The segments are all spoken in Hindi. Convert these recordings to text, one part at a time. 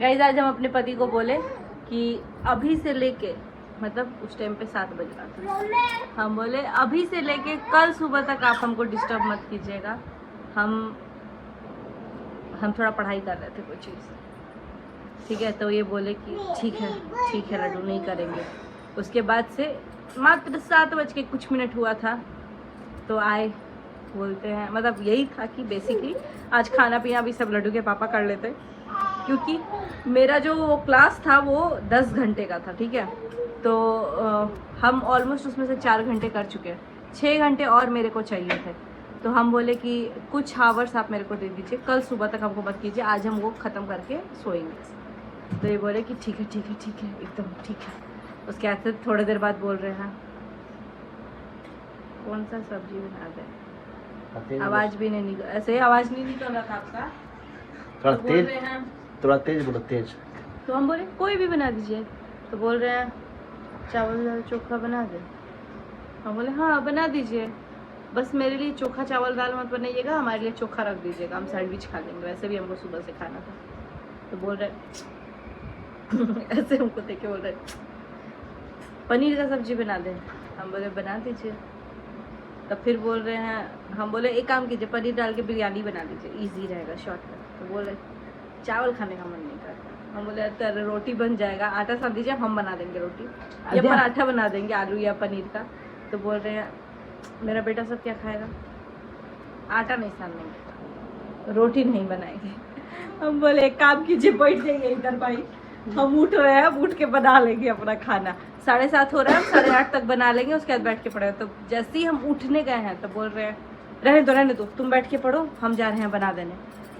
गाइस आज हम अपने पति को बोले कि अभी से लेके मतलब उस टाइम पे 7 बज रहा था, हम बोले अभी से लेके कल सुबह तक आप हमको डिस्टर्ब मत कीजिएगा। हम थोड़ा पढ़ाई कर रहे थे कोई चीज़, ठीक है। तो ये बोले कि ठीक है लड्डू नहीं करेंगे। उसके बाद से मात्र 7 बज के कुछ मिनट हुआ था तो आए, बोलते हैं मतलब यही था कि बेसिकली आज खाना पीना भी सब लड्डू के पापा कर लेते, क्योंकि मेरा जो क्लास था वो 10 घंटे का था, ठीक है। तो हम ऑलमोस्ट उसमें से 4 घंटे कर चुके हैं, 6 घंटे और मेरे को चाहिए थे। तो हम बोले कि कुछ आवर्स आप मेरे को दे दीजिए, कल सुबह तक हमको मत कीजिए, आज हम वो ख़त्म करके सोएंगे। तो ये बोले कि ठीक है एकदम ठीक है। उसके बाद से थोड़ी देर बाद बोल रहे हैं कौन सा सब्जी बना दे, आवाज़ भी नहीं निकल, ऐसे आवाज़ नहीं निकल रहा था आपका, थोड़ा तो तेज, बोल रहे हैं थोड़ा तेज बोलो, तेज। तो हम बोले कोई भी बना दीजिए। तो बोल रहे हैं चावल दाल चोखा बना दे। हम बोले हाँ बना दीजिए, बस मेरे लिए चोखा चावल दाल मत बनाइएगा, हमारे लिए चोखा रख दीजिएगा, हम सैंडविच खा लेंगे, वैसे भी हमको सुबह से खाना था। तो बोल रहे ऐसे हमको देख के बोल रहे पनीर का सब्जी बना दे। हम बोले बना दीजिए। तब फिर बोल रहे हैं, हम बोले एक काम कीजिए पनीर डाल के बिरयानी बना दीजिए, ईजी रहेगा शॉर्टकट। तो बोल रहे चावल खाने का मन नहीं करता। हम बोले अरे रोटी बन जाएगा, आटा सान दीजिए हम बना देंगे रोटी, या पराठा बना देंगे आलू या पनीर का। तो बोल रहे हैं मेरा बेटा सब क्या खाएगा, आटा नहीं सानेंगे, रोटी नहीं बनाएंगे। हम बोले एक काम कीजिए बैठ जाइए इधर भाई, हम उठ रहे हैं, उठ के बना लेंगे अपना खाना। 7:30 हो रहा है, हम 8:30 तक बना लेंगे, उसके बाद बैठ के पढ़े। तो जैसे ही हम उठने गए हैं तो बोल रहे हैं रहने दो तुम बैठ के पढ़ो, हम जा रहे हैं बना देने।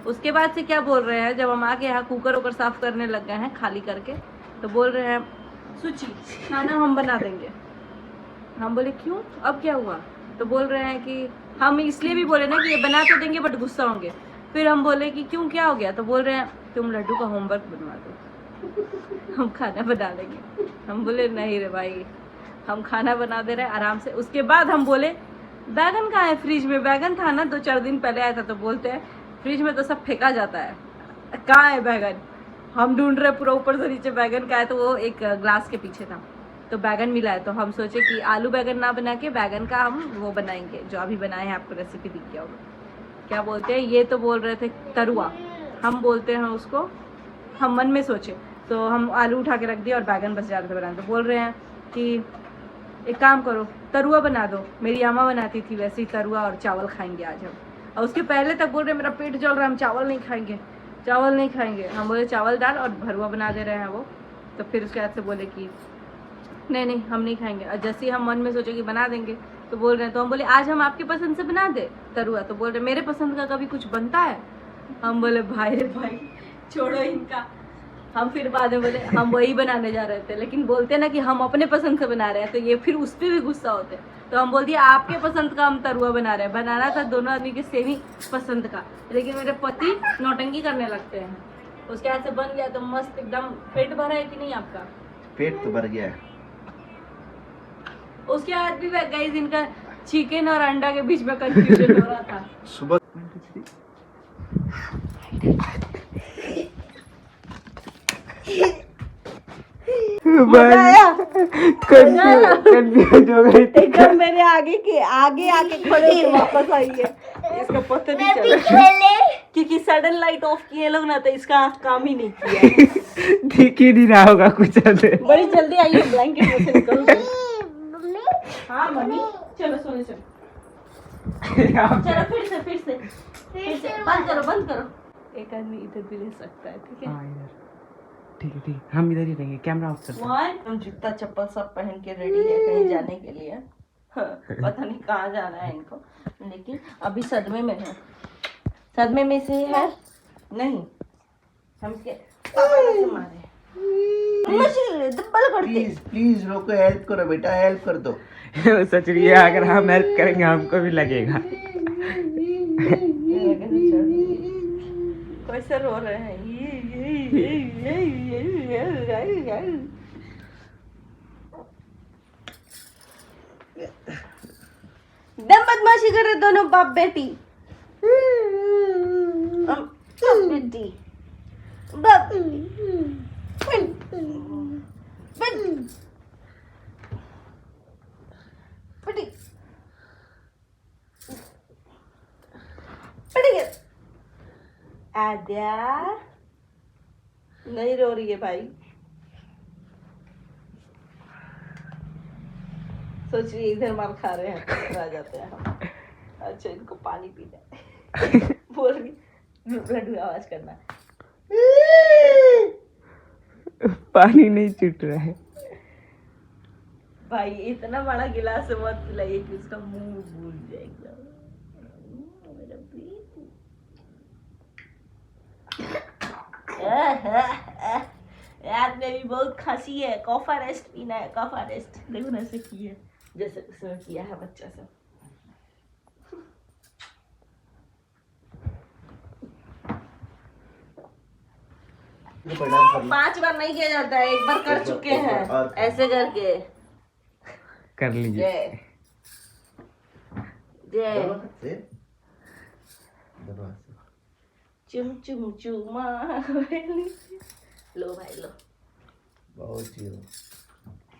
उसके बाद से क्या बोल रहे हैं, जब हम आके यहाँ कुकर वुकर साफ करने लग गए हैं खाली करके, तो बोल रहे हैं सुची खाना हम बना देंगे। हम बोले क्यों, अब क्या हुआ? तो बोल रहे हैं कि हम इसलिए भी बोले ना कि ये बना तो देंगे बट गुस्सा होंगे। फिर हम बोले कि क्यों क्या हो गया? तो बोल रहे हैं तुम लड्डू का होमवर्क बनवा दो, हम खाना बना देंगे। हम बोले नहीं रे भाई, हम खाना बना दे रहे हैं आराम से। उसके बाद हम बोले बैगन कहाँ है? फ्रिज में बैगन था ना, 2-4 दिन पहले आया था। तो बोलते हैं फ्रिज में तो सब फेंका जाता है, कहाँ है बैगन? हम ढूंढ रहे पूरा ऊपर से नीचे बैगन का है, तो वो एक ग्लास के पीछे था तो बैगन मिला है। तो हम सोचे कि आलू बैगन ना बना के बैगन का हम वो बनाएंगे जो अभी बनाए हैं, आपको रेसिपी दिख गया होगा। क्या बोलते हैं, ये तो बोल रहे थे तरुआ, हम बोलते हैं उसको, हम मन में सोचे। तो हम आलू उठा के रख दिया और बैगन बस जा रहे थे बनाने। तो बोल रहे हैं कि एक काम करो तरुआ बना दो, मेरी अम्मा बनाती थी वैसे ही तरुआ, और चावल खाएंगे आज हम। और उसके पहले तक बोल रहे मेरा पेट जल रहा है, हम चावल नहीं खाएंगे। हम बोले चावल दाल और भरुआ बना दे रहे हैं वो। तो फिर उसके बाद से बोले कि नहीं हम नहीं खाएंगे। और जैसे ही हम मन में सोचे कि बना देंगे तो बोल रहे हैं, तो हम बोले आज हम आपके पसंद से बना दे तरुआ। तो बोल रहे मेरे पसंद का कभी कुछ बनता है? हम बोले भाई रे भाई छोड़ो इनका। हम फिर बाद में बोले हम वही बनाने जा रहे थे, लेकिन बोलते ना कि हम अपने पसंद से बना रहे हैं, तो ये फिर उस पर भी गुस्सा होते। तो हम बोल दिए आपके पसंद का हम तरुआ बना रहे हैं, बनाना था दोनों आदमी के सेम ही पसंद का, लेकिन मेरे पति नौटंकी करने लगते हैं। उसके हाथ से बन गया तो मस्त एकदम। पेट भरा है कि नहीं आपका? पेट तो भर गया है। उसके बाद भी गाइस इनका चिकन और अंडा के बीच में कंफ्यूजन हो रहा था। सुबह कंफ्यूज हो गई थी। एकदम मेरे आगे आके खड़े होके वापस आई है, इसका पता नहीं चला क्योंकि सडन लाइट ऑफ किए लोग ना, तो इसका आँख काम ही नहीं किया। दिख ही नहीं रहा होगा कुछ। बड़ी जल्दी आई है, ब्लैंकेट में से निकल गई। हाँ मम्मी चलो सोने चलो। चलो फिर से बंद करो। एक आदमी इधर भी ले सकता है, ठीक है? ठीक है हम इधर ही रहेंगे, कैमरा ऑफ कर दो। हम जूता चप्पल सब पहन के रेडी है कहीं जाने के लिए। पता नहीं कहाँ जाना है इनको, लेकिन अभी सदमे में है। सदमे में से है नहीं, हम इसके पापा से मारे प्लीज लोग को हेल्प करो बेटा, हेल्प कर दो। सच रही है, अगर हम हेल्प करेंगे हमको भी लगेगा। कैसे रो रहे हैं दम बदमाशी कर रहे दोनों बाप बेटी। आद्या नहीं रो रही है भाई, सोच रही है इधर मार खा रहे हैं तो आ जाते हैं हम। अच्छा इनको पानी पीना है। बोल रही लड्डू आवाज करना। पानी नहीं छूट रहा है। भाई इतना बड़ा गिलास मत पिलाइए कि उसका मुंह भूल जाएगा। मेरा बेटी। रात में भी बहुत खांसी है, कॉफा रेस्ट पीना है, कॉफा रेस्ट। देखो ना ऐसे की है जैसे उसमें किया है बच्चा सब। प्रणाम 5 बार नहीं किया जाता है, एक बार कर चुके हैं ऐसे करके। कर लीजिए। जय जय चुम चुम चुमा। लो भाई लो, बहुत ही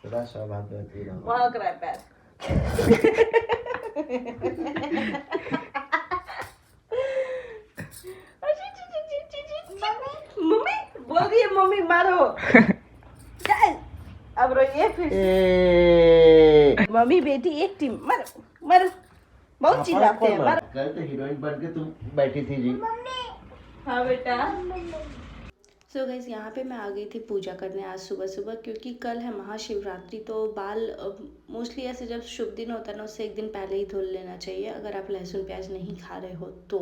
सदा सौभाग्यवती रहो। महक रहा है पैर। मम्मी बोल रही है मम्मी मारो। अब रोइए फिर से। मम्मी बेटी एक टीम, मारो मारो, बहुत चिल्लाते हैं मारो। कल तो हीरोइन बन के तुम बैठी थी जी। हाँ बेटा। सो गाइस यहाँ पे मैं आ गई थी पूजा करने आज सुबह सुबह, क्योंकि कल है महाशिवरात्रि। तो बाल मोस्टली ऐसे जब शुभ दिन होता है ना, उससे एक दिन पहले ही धुल लेना चाहिए अगर आप लहसुन प्याज नहीं खा रहे हो तो।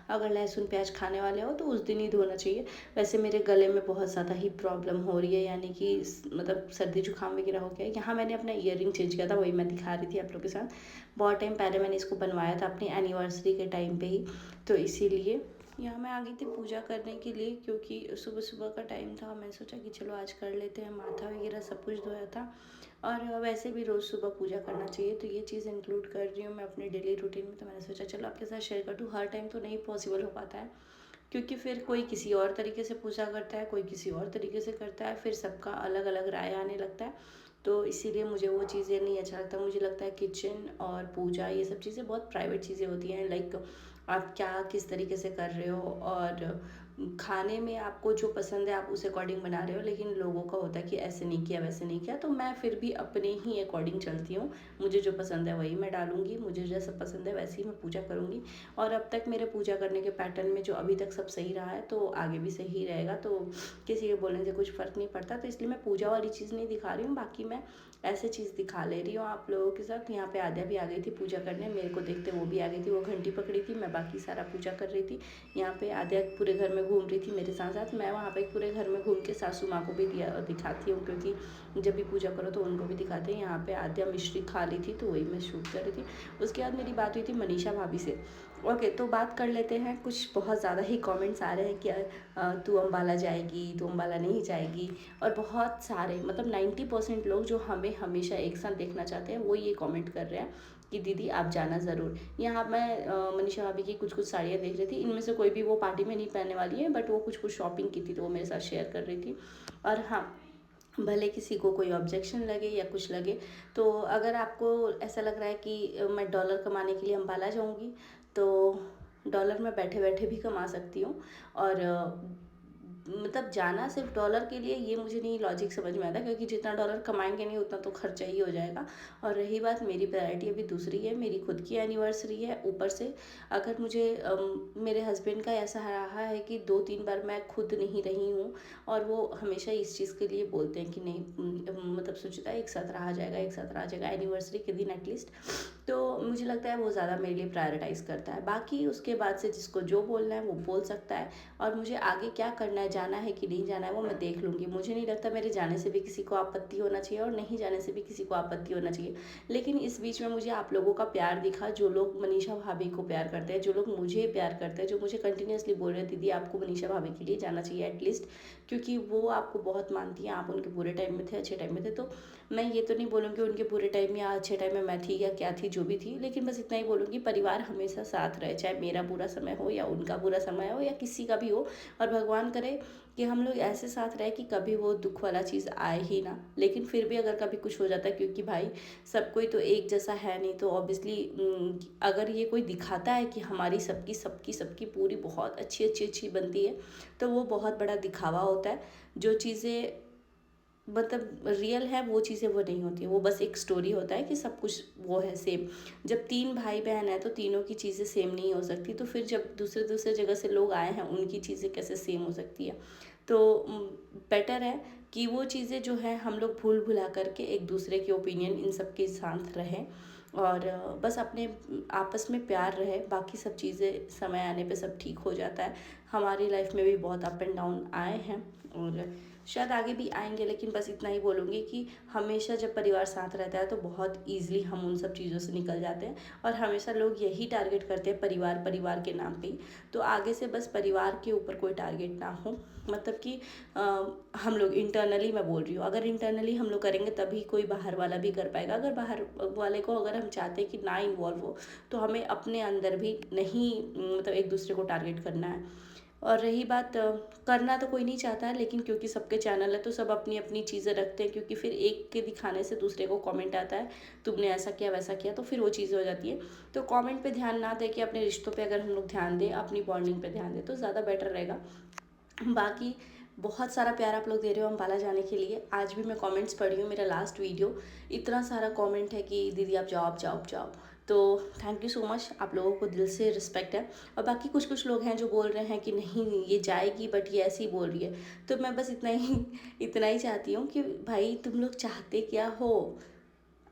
अगर लहसुन प्याज खाने वाले हो तो उस दिन ही धोना चाहिए। वैसे मेरे गले में बहुत ज़्यादा ही प्रॉब्लम हो रही है, यानी कि मतलब सर्दी जुकाम वगैरह हो गया है। यहाँ मैंने अपना ईयरिंग चेंज किया था, वही मैं दिखा रही थी आप लोग के साथ। बहुत टाइम पहले मैंने इसको बनवाया था अपनी एनिवर्सरी के टाइम पर ही, तो इसीलिए यहाँ मैं आ गई थी पूजा करने के लिए, क्योंकि सुबह सुबह का टाइम था। मैंने सोचा कि चलो आज कर लेते हैं, माथा वगैरह सब कुछ धोया था। और वैसे भी रोज़ सुबह पूजा करना चाहिए, तो ये चीज़ इंक्लूड कर रही हूँ मैं अपने डेली रूटीन में। तो मैंने सोचा चलो आपके साथ शेयर कर दूँ। हर टाइम तो नहीं पॉसिबल हो पाता है, क्योंकि फिर कोई किसी और तरीके से पूजा करता है, कोई किसी और तरीके से करता है, फिर सबका अलग अलग राय आने लगता है। तो इसीलिए मुझे वो चीज़ें नहीं अच्छा लगता। मुझे लगता है किचन और पूजा ये सब चीज़ें बहुत प्राइवेट चीज़ें होती हैं। लाइक आप क्या किस तरीके से कर रहे हो, और खाने में आपको जो पसंद है आप उस अकॉर्डिंग बना रहे हो, लेकिन लोगों का होता है कि ऐसे नहीं किया वैसे नहीं किया। तो मैं फिर भी अपने ही अकॉर्डिंग चलती हूँ। मुझे जो पसंद है वही मैं डालूंगी, मुझे जैसा पसंद है वैसे ही मैं पूजा करूँगी। और अब तक मेरे पूजा करने के पैटर्न में जो अभी तक सब सही रहा है, तो आगे भी सही रहेगा। तो किसी के बोलने से कुछ फ़र्क नहीं पड़ता। तो इसलिए मैं पूजा वाली चीज़ नहीं दिखा रही हूँ, बाकी मैं ऐसे चीज़ दिखा ले रही हूँ आप लोगों के साथ। यहाँ पे आद्या भी आ गई थी पूजा करने, मेरे को देखते वो भी आ गई थी। वो घंटी पकड़ी थी, मैं बाकी सारा पूजा कर रही थी। यहाँ पे आद्या पूरे घर में घूम रही थी मेरे साथ साथ। मैं वहाँ पे पूरे घर में घूम के सासू माँ को भी दिखाती हूँ, क्योंकि जब भी पूजा करो तो उनको भी दिखाते हैं। यहाँ पे आद्या मिश्री खा ली थी, तो वही मैं शूट कर रही थी। उसके बाद मेरी बात हुई थी मनीषा भाभी से। ओके, तो बात कर लेते हैं। कुछ बहुत ज़्यादा ही कमेंट्स आ रहे हैं कि तू अम्बाला जाएगी, तू अम्बाला नहीं जाएगी। और बहुत सारे मतलब 90% लोग जो हमें हमेशा एक साथ देखना चाहते हैं वो ये कमेंट कर रहे हैं कि दीदी आप जाना ज़रूर। यहाँ मैं मनीषा भाभी की कुछ साड़ियाँ देख रही थी। इनमें से कोई भी वो पार्टी में नहीं पहनने वाली है, बट वो कुछ शॉपिंग की थी तो वो मेरे साथ शेयर कर रही थी। और हाँ, भले किसी को कोई ऑब्जेक्शन लगे या कुछ लगे, तो अगर आपको ऐसा लग रहा है कि मैं डॉलर कमाने के लिए अम्बाला जाऊँगी, तो डॉलर में बैठे बैठे भी कमा सकती हूँ। और मतलब जाना सिर्फ डॉलर के लिए, ये मुझे नहीं लॉजिक समझ में आता, क्योंकि जितना डॉलर कमाएंगे नहीं उतना तो खर्चा ही हो जाएगा। और रही बात, मेरी प्रायोरिटी अभी दूसरी है, मेरी खुद की एनिवर्सरी है। ऊपर से अगर मुझे मेरे हस्बैंड का ऐसा रहा है कि 2-3 बार मैं खुद नहीं रही हूँ, और वो हमेशा इस चीज़ के लिए बोलते हैं कि नहीं मतलब सुचिता एक साथ रहा जाएगा, एक साथ रहा जाएगा एनिवर्सरी के दिन एटलीस्ट। तो मुझे लगता है वो ज़्यादा मेरे लिए प्रायोरिटाइज़ करता है। बाकी उसके बाद से जिसको जो बोलना है वो बोल सकता है, और मुझे आगे क्या करना है, जाना है कि नहीं जाना है, वो मैं देख लूँगी। मुझे नहीं लगता मेरे जाने से भी किसी को आपत्ति होना चाहिए और नहीं जाने से भी किसी को आपत्ति होना चाहिए। लेकिन इस बीच में मुझे आप लोगों का प्यार दिखा, जो लोग मनीषा भाभी को प्यार करते हैं, जो लोग मुझे प्यार करते हैं, जो मुझे कंटिन्यूसली बोल रहे हैं दीदी आपको मनीषा भाभी के लिए जाना चाहिए एटलीस्ट, क्योंकि वो आपको बहुत मानती हैं, आप उनके बुरे टाइम में थे, अच्छे टाइम में थे। तो मैं ये तो नहीं बोलूँगी उनके बुरे टाइम या अच्छे टाइम में मैं थी या क्या थी, जो भी थी, लेकिन बस इतना ही बोलूँगी परिवार हमेशा साथ रहे, चाहे मेरा बुरा समय हो या उनका बुरा समय हो या किसी का भी हो। और भगवान करे कि हम लोग ऐसे साथ रहे कि कभी वो दुख वाला चीज़ आए ही ना। लेकिन फिर भी अगर कभी कुछ हो जाता है, क्योंकि भाई सब कोई तो एक जैसा है नहीं, तो ऑब्वियसली अगर ये कोई दिखाता है कि हमारी सबकी पूरी बहुत अच्छी बनती है, तो वो बहुत बड़ा दिखावा होता है। जो चीज़ें मतलब रियल है वो चीज़ें वो नहीं होती है, वो बस एक स्टोरी होता है कि सब कुछ वो है सेम। जब 3 भाई बहन है तो तीनों की चीज़ें सेम नहीं हो सकती, तो फिर जब दूसरे जगह से लोग आए हैं उनकी चीज़ें कैसे सेम हो सकती है। तो बेटर है कि वो चीज़ें जो है हम लोग भूल भुला करके एक दूसरे के ओपिनियन इन सब के साथ रहें और बस अपने आपस में प्यार रहे। बाकी सब चीज़ें समय आने पे सब ठीक हो जाता है। हमारी लाइफ में भी बहुत अप एंड डाउन आए हैं और शायद आगे भी आएंगे, लेकिन बस इतना ही बोलूँगी कि हमेशा जब परिवार साथ रहता है तो बहुत ईजिली हम उन सब चीज़ों से निकल जाते हैं। और हमेशा लोग यही टारगेट करते हैं परिवार के नाम पे ही, तो आगे से बस परिवार के ऊपर कोई टारगेट ना हो। मतलब कि हम लोग इंटरनली, मैं बोल रही हूँ, अगर इंटरनली हम लोग करेंगे तभी कोई बाहर वाला भी कर पाएगा। अगर बाहर वाले को अगर हम चाहते हैं कि ना इन्वॉल्व हो, तो हमें अपने अंदर भी नहीं मतलब एक दूसरे को टारगेट करना है। और रही बात करना तो कोई नहीं चाहता है, लेकिन क्योंकि सबके चैनल है तो सब अपनी अपनी चीज़ें रखते हैं, क्योंकि फिर एक के दिखाने से दूसरे को कमेंट आता है तुमने ऐसा किया वैसा किया, तो फिर वो चीज़ें हो जाती है। तो कमेंट पे ध्यान ना दे के अपने रिश्तों पे अगर हम लोग ध्यान दें, अपनी बॉन्डिंग पे ध्यान दें, तो ज़्यादा बेटर रहेगा। बाकी बहुत सारा प्यार आप लोग दे रहे हो अम्बाला जाने के लिए। आज भी मैं कमेंट्स पढ़ी हूँ, मेरा लास्ट वीडियो इतना सारा कमेंट है कि दीदी आप जाओ आप जाओ आप जाओ। तो थैंक यू सो मच, आप लोगों को दिल से रिस्पेक्ट है। और बाकी कुछ लोग हैं जो बोल रहे हैं कि नहीं ये जाएगी बट ये ऐसे ही बोल रही है, तो मैं बस इतना ही चाहती हूँ कि भाई तुम लोग चाहते क्या हो।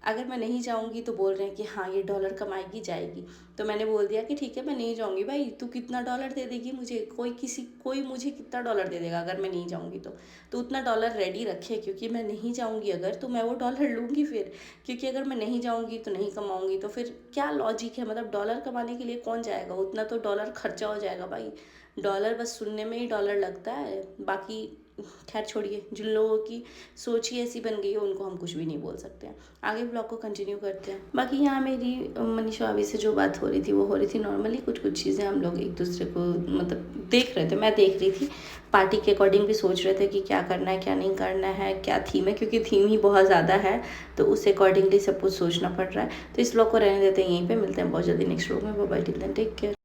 अगर मैं नहीं जाऊँगी तो बोल रहे हैं कि हाँ ये डॉलर कमाएगी जाएगी, तो मैंने बोल दिया कि ठीक है मैं नहीं जाऊँगी। भाई तू कितना डॉलर दे देगी मुझे, कोई मुझे कितना डॉलर दे देगा अगर मैं नहीं जाऊँगी तो उतना डॉलर रेडी रखे, क्योंकि मैं नहीं जाऊँगी अगर तो मैं वो डॉलर लूँगी फिर। क्योंकि अगर मैं नहीं जाऊँगी तो नहीं कमाऊँगी, तो फिर क्या लॉजिक है। मतलब डॉलर कमाने के लिए कौन जाएगा, उतना तो डॉलर खर्चा हो जाएगा भाई। डॉलर बस सुनने में ही डॉलर लगता है, बाकी खैर छोड़िए। जिन लोगों की सोच ही ऐसी बन गई है उनको हम कुछ भी नहीं बोल सकते हैं। आगे ब्लॉग को कंटिन्यू करते हैं। बाकी यहाँ मेरी मनीषा भाभी से जो बात हो रही थी वो हो रही थी नॉर्मली। कुछ चीज़ें हम लोग एक दूसरे को मतलब देख रहे थे, मैं देख रही थी। पार्टी के अकॉर्डिंग भी सोच रहे थे कि क्या करना है क्या नहीं करना है, क्या थीम है, क्योंकि थीम ही बहुत ज़्यादा है तो उस अकॉर्डिंगली सब कुछ सोचना पड़ रहा है। तो इस ब्लॉग को रहने देते हैं यहीं पे, मिलते हैं बहुत जल्दी नेक्स्ट ब्लॉग में। Bye bye, till then take care.